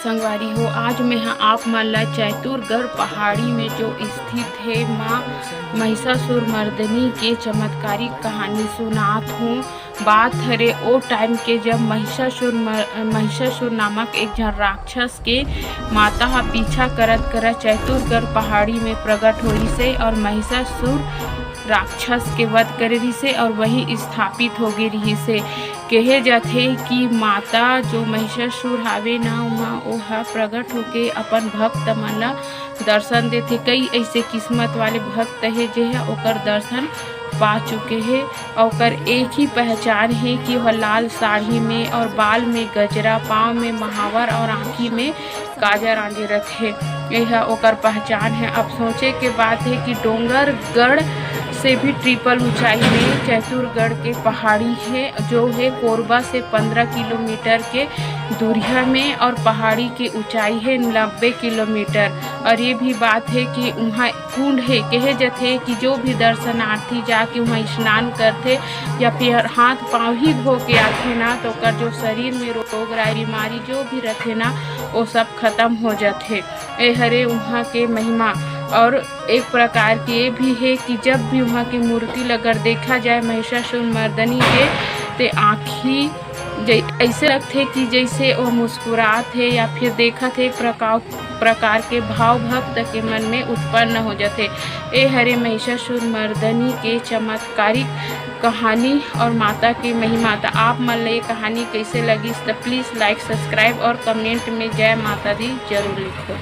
संगवारी हो। आज मैं आप मन ला चैतुरगढ़ पहाड़ी में जो स्थित है माँ महिषासुरमर्दिनी के चमत्कारिक कहानी सुनात हूँ। बात हरे ओ टाइम के जब महिषासुर नामक एक जन राक्षस के माता हा पीछा करत करत चैतुरगढ़ पहाड़ी में प्रकट होई से और महिषासुर राक्षस के वध करे रही से और वही स्थापित हो गई रही से। कहे जाथे कि माता जो महिषासुर हावे ना वहाँ ओहा प्रकट होके अपन भक्त मन ला दर्शन देथे। कई ऐसे किस्मत वाले भक्त है जे ओकर दर्शन पा चुके हैं और ओकर एक ही पहचान है कि वह लाल साड़ी में और बाल में गजरा, पाँव में महावर और आँखी में काजर आंजे रखे। यह ओकर पहचान है। अब सोचे के बात है कि डोंगरगढ़ से भी ट्रिपल ऊंचाई में चैतुरगढ़ के पहाड़ी है जो है कोरबा से 15 किलोमीटर के दूरिया में और पहाड़ी की ऊंचाई है 90 किलोमीटर। और ये भी बात है कि वहाँ कुंड है। कहे जाते कि जो भी दर्शनार्थी जाके वहाँ स्नान करते या फिर हाथ पाँव ही धो के आते ना तो कर जो शरीर में रोग राय बीमारी जो भी रहते ना वो सब खत्म हो जाते। ए हरे वहाँ के महिमा। और एक प्रकार के ये भी है कि जब भी वहाँ की मूर्ति अगर देखा जाए महिषासुरमर्दिनी के ते आँखी ऐसे लगते कि जैसे वो मुस्कुरात है या फिर देखा थे प्रकार के भाव भक्त के मन में उत्पन्न हो जाते। ए हरे महिषासुरमर्दिनी के चमत्कारिक कहानी और माता की महिमा। तो आप मन ये कहानी कैसे लगी तो प्लीज़ लाइक सब्सक्राइब और कमेंट में जय माता दी जरूर लिखो।